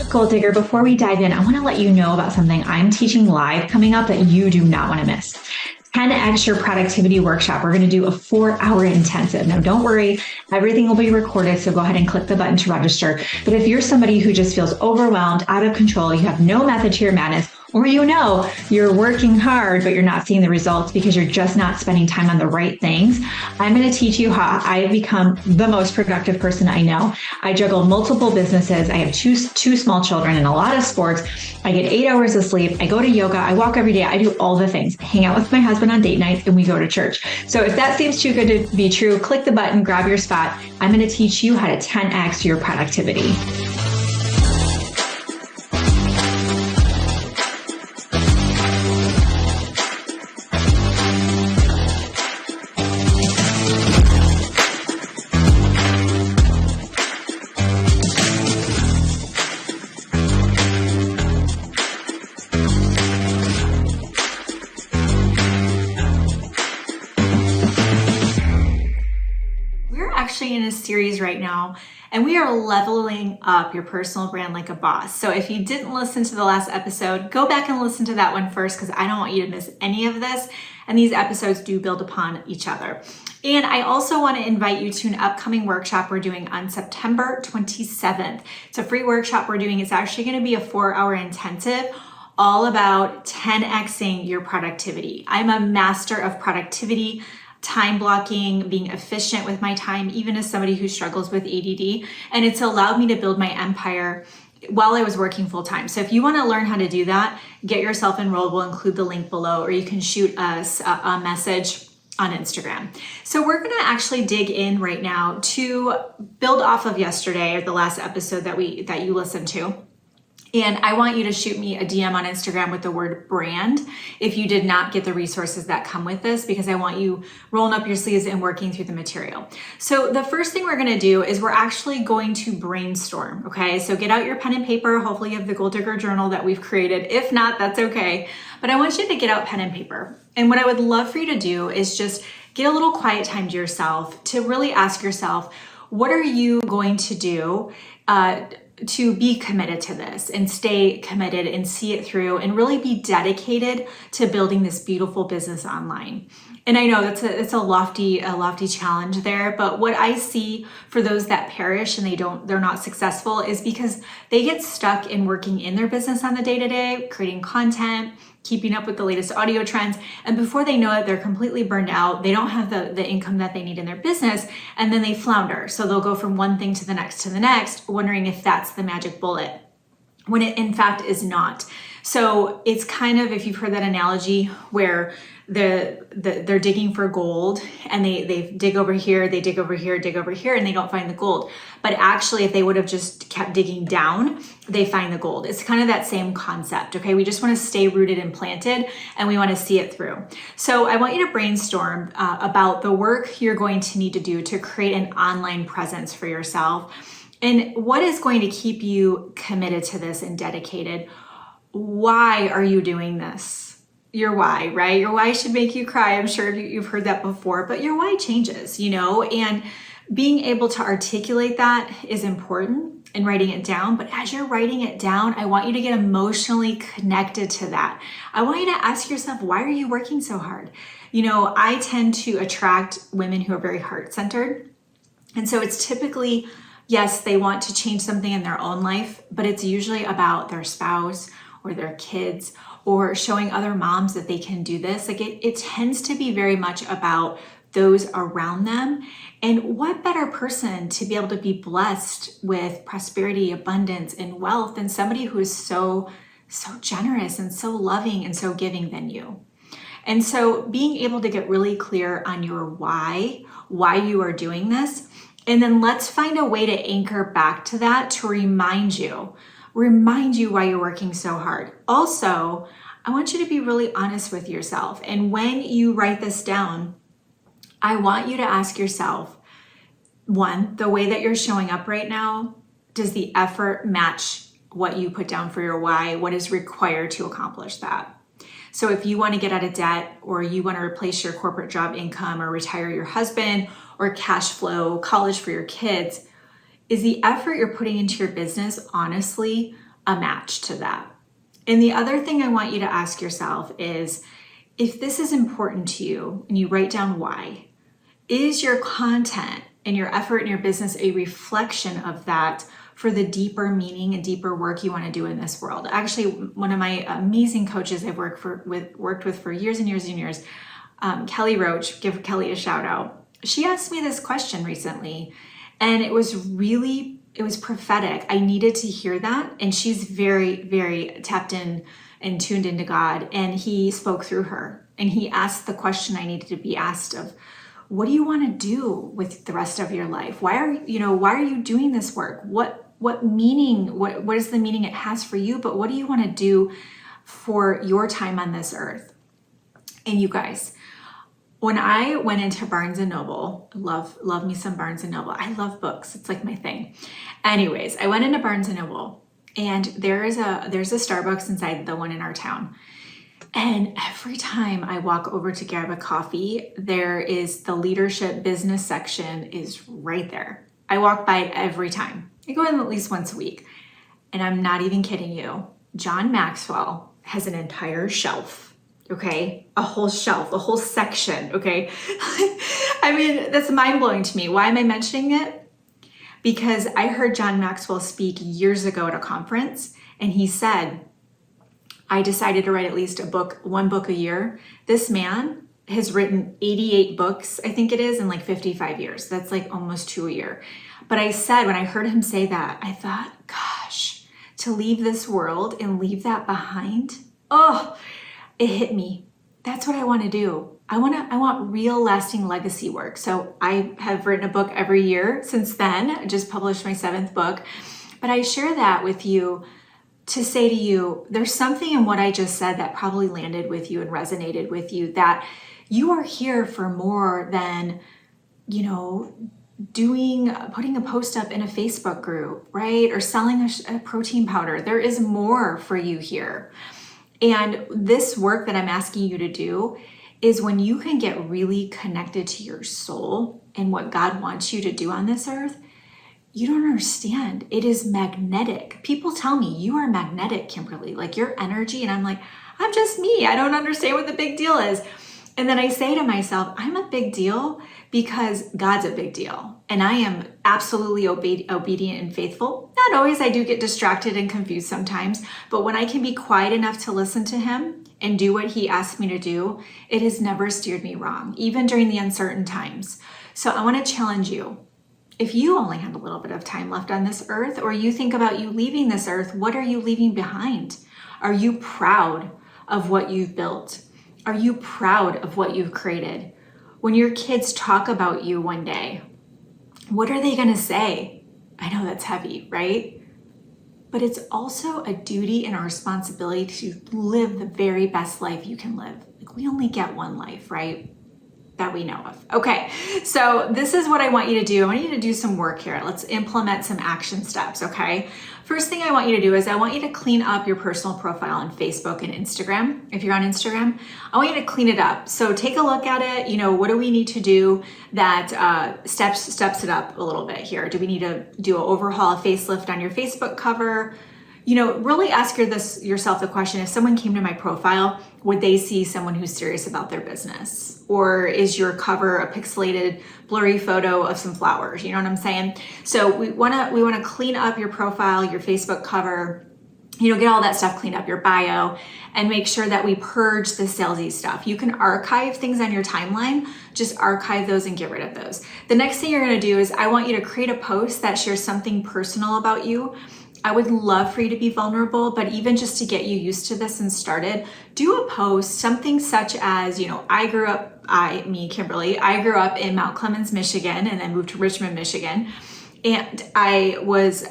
Goal Digger, before we dive in, I want to let you know about something I'm teaching live coming up that you do not want to miss. 10x your productivity workshop. We're going to do a 4-hour intensive. Now, don't worry, everything will be recorded, so go ahead and click the button to register. But if you're somebody who just feels overwhelmed, out of control, you have no method to your madness, or you're working hard, but you're not seeing the results because you're just not spending time on the right things, I'm going to teach you how I've become the most productive person I know. I juggle multiple businesses. I have two small children and a lot of sports. I get 8 hours of sleep. I go to yoga. I walk every day. I do all the things. I hang out with my husband on date night, and we go to church. So if that seems too good to be true, click the button, grab your spot. I'm going to teach you how to 10x your productivity. In a series right now, and we are leveling up your personal brand like a boss. So if you didn't listen to the last episode, go back and listen to that one first, because I don't want you to miss any of this. And these episodes do build upon each other. And I also want to invite you to an upcoming workshop we're doing on September 27th. It's a free workshop we're doing. It's actually going to be a 4-hour intensive all about 10xing your productivity. I'm a master of productivity, time blocking, being efficient with my time, even as somebody who struggles with ADD. And it's allowed me to build my empire while I was working full time. So if you want to learn how to do that, get yourself enrolled. We'll include the link below, or you can shoot us a message on Instagram. So we're going to actually dig in right now to build off of yesterday, or the last episode that you listened to. And I want you to shoot me a DM on Instagram with the word brand if you did not get the resources that come with this, because I want you rolling up your sleeves and working through the material. So the first thing we're going to do is we're actually going to brainstorm. Okay. So get out your pen and paper. Hopefully you have the Goal Digger journal that we've created. If not, that's okay. But I want you to get out pen and paper. And what I would love for you to do is just get a little quiet time to yourself to really ask yourself, what are you going to do to be committed to this and stay committed and see it through and really be dedicated to building this beautiful business online. And I know it's a lofty challenge there, but what I see for those that perish and they're not successful is because they get stuck in working in their business on the day-to-day, creating content, keeping up with the latest audio trends. And before they know it, they're completely burned out. They don't have the income that they need in their business. And then they flounder. So they'll go from one thing to the next, wondering if that's the magic bullet, when it in fact is not. So it's kind of, if you've heard that analogy where they're digging for gold and they dig over here, and they don't find the gold. But actually, if they would have just kept digging down, they find the gold. It's kind of that same concept, okay? We just want to stay rooted and planted, and we want to see it through. So I want you to brainstorm about the work you're going to need to do to create an online presence for yourself, and what is going to keep you committed to this and dedicated. Why are you doing this? Your why, right? Your why should make you cry. I'm sure you've heard that before, but your why changes, and being able to articulate that is important in writing it down. But as you're writing it down, I want you to get emotionally connected to that. I want you to ask yourself, why are you working so hard? I tend to attract women who are very heart-centered. And so it's typically, yes, they want to change something in their own life, but it's usually about their spouse or their kids, or showing other moms that they can do this. Like it tends to be very much about those around them. And what better person to be able to be blessed with prosperity, abundance, and wealth than somebody who is so generous and so loving and so giving than you. And so being able to get really clear on your why you are doing this, and then let's find a way to anchor back to that to remind you why you're working so hard. Also, I want you to be really honest with yourself. And when you write this down, I want you to ask yourself, one, the way that you're showing up right now, does the effort match what you put down for your why? What is required to accomplish that? So if you want to get out of debt, or you want to replace your corporate job income, or retire your husband, or cash flow college for your kids, is the effort you're putting into your business honestly a match to that. And the other thing I want you to ask yourself is, if this is important to you and you write down why, is your content and your effort in your business a reflection of that for the deeper meaning and deeper work you want to do in this world? Actually, one of my amazing coaches I've worked with for years and years and years, Kelly Roach, give Kelly a shout out. She asked me this question recently, and it was prophetic. I needed to hear that. And she's very, very tapped in and tuned into God. And he spoke through her. And he asked the question I needed to be asked of, what do you want to do with the rest of your life? Why are you doing this work? What meaning, what is the meaning it has for you? But what do you want to do for your time on this earth? And you guys, when I went into Barnes & Noble, love me some Barnes & Noble. I love books. It's like my thing. Anyways, I went into Barnes & Noble, and there's a Starbucks inside the one in our town. And every time I walk over to grab a coffee, there is the leadership business section is right there. I walk by it every time. I go in at least once a week. And I'm not even kidding you. John Maxwell has an entire shelf. Okay, a whole shelf, a whole section, okay? I mean, that's mind-blowing to me. Why am I mentioning it? Because I heard John Maxwell speak years ago at a conference, and he said, I decided to write at least one book a year. This man has written 88 books, I think it is, in like 55 years. That's like almost 2 a year. But I said, when I heard him say that, I thought, gosh, to leave this world and leave that behind, oh, it hit me. That's what I want to do. I want real lasting legacy work. So I have written a book every year since then. I just published my 7th book. But I share that with you to say to you, there's something in what I just said that probably landed with you and resonated with you, that you are here for more than, putting a post up in a Facebook group, right? Or selling a protein powder. There is more for you here. And this work that I'm asking you to do is when you can get really connected to your soul and what God wants you to do on this earth. You don't understand. It is magnetic. People tell me, you are magnetic, Kimberly, like your energy. And I'm like, I'm just me. I don't understand what the big deal is. And then I say to myself, I'm a big deal because God's a big deal. And I am absolutely obedient and faithful. Not always. I do get distracted and confused sometimes. But when I can be quiet enough to listen to him and do what he asks me to do, it has never steered me wrong, even during the uncertain times. So I want to challenge you. If you only have a little bit of time left on this earth, or you think about you leaving this earth, what are you leaving behind? Are you proud of what you've built? Are you proud of what you've created? When your kids talk about you one day, what are they going to say? I know that's heavy, right? But it's also a duty and a responsibility to live the very best life you can live. Like, we only get one life, right? That we know of. Okay, so this is what I want you to do. I want you to do some work here. Let's implement some action steps, okay? First thing I want you to do is I want you to clean up your personal profile on Facebook and Instagram. If you're on Instagram, I want you to clean it up. So take a look at it. What do we need to do that steps it up a little bit here? Do we need to do an overhaul, a facelift on your Facebook cover? Really ask yourself the question, if someone came to my profile, would they see someone who's serious about their business? Or is your cover a pixelated, blurry photo of some flowers? You know what I'm saying? So we wanna clean up your profile, your Facebook cover, get all that stuff cleaned up, your bio, and make sure that we purge the salesy stuff. You can archive things on your timeline, just archive those and get rid of those. The next thing you're gonna do is I want you to create a post that shares something personal about you. I would love for you to be vulnerable, but even just to get you used to this and started, do a post, something such as, Kimberly, I grew up in Mount Clemens, Michigan, and then moved to Richmond, Michigan. And I live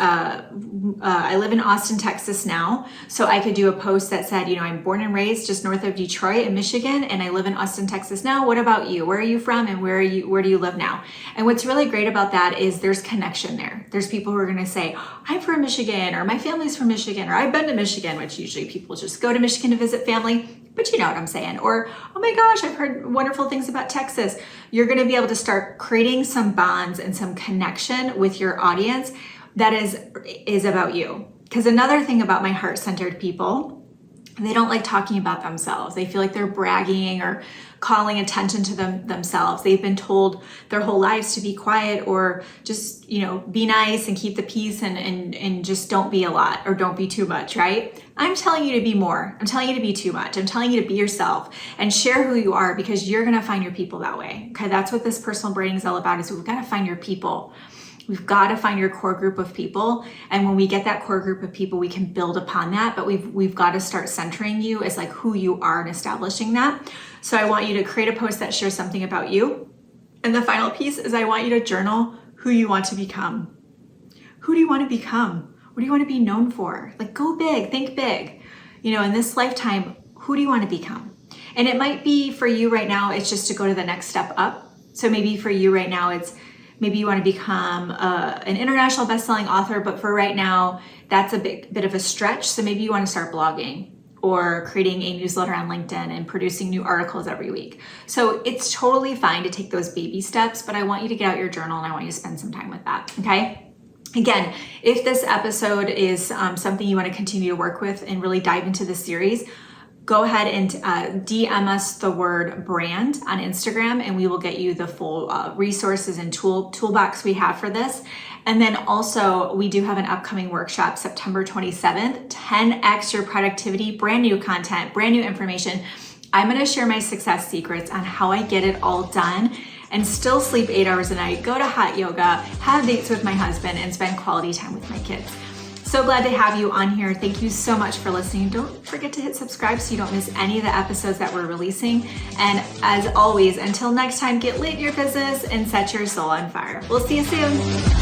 in Austin, Texas now. So I could do a post that said, I'm born and raised just north of Detroit in Michigan, and I live in Austin, Texas now. What about you? Where are you from? And where do you live now? And what's really great about that is there's connection there. There's people who are going to say, I'm from Michigan, or my family's from Michigan, or I've been to Michigan, which usually people just go to Michigan to visit family. But you know what I'm saying. Or, oh my gosh, I've heard wonderful things about Texas. You're going to be able to start creating some bonds and some connection with your audience that is about you. Because another thing about my heart-centered people, they don't like talking about themselves. They feel like they're bragging or calling attention to themselves. They've been told their whole lives to be quiet or just, be nice and keep the peace and just don't be a lot or don't be too much, right? I'm telling you to be more. I'm telling you to be too much. I'm telling you to be yourself and share who you are, because you're going to find your people that way. Okay. That's what this personal branding is all about, is we've got to find your people. We've got to find your core group of people. And when we get that core group of people, we can build upon that. But we've got to start centering you as like who you are and establishing that. So I want you to create a post that shares something about you. And the final piece is I want you to journal who you want to become. Who do you want to become? What do you want to be known for? Like, go big, think big. In this lifetime, who do you want to become? And it might be for you right now, it's just to go to the next step up. So maybe for you right now, maybe you want to become an international best-selling author, but for right now, that's a bit of a stretch. So maybe you want to start blogging or creating a newsletter on LinkedIn and producing new articles every week. So it's totally fine to take those baby steps, but I want you to get out your journal and I want you to spend some time with that, okay? Again, if this episode is something you want to continue to work with and really dive into the series, go ahead and DM us the word brand on Instagram, and we will get you the full resources and toolbox we have for this. And then also, we do have an upcoming workshop, September 27th, 10x your productivity, brand new content, brand new information. I'm going to share my success secrets on how I get it all done and still sleep 8 hours a night, go to hot yoga, have dates with my husband, and spend quality time with my kids. So glad to have you on here. Thank you so much for listening. Don't forget to hit subscribe so you don't miss any of the episodes that we're releasing. And as always, until next time, get lit in your business and set your soul on fire. We'll see you soon.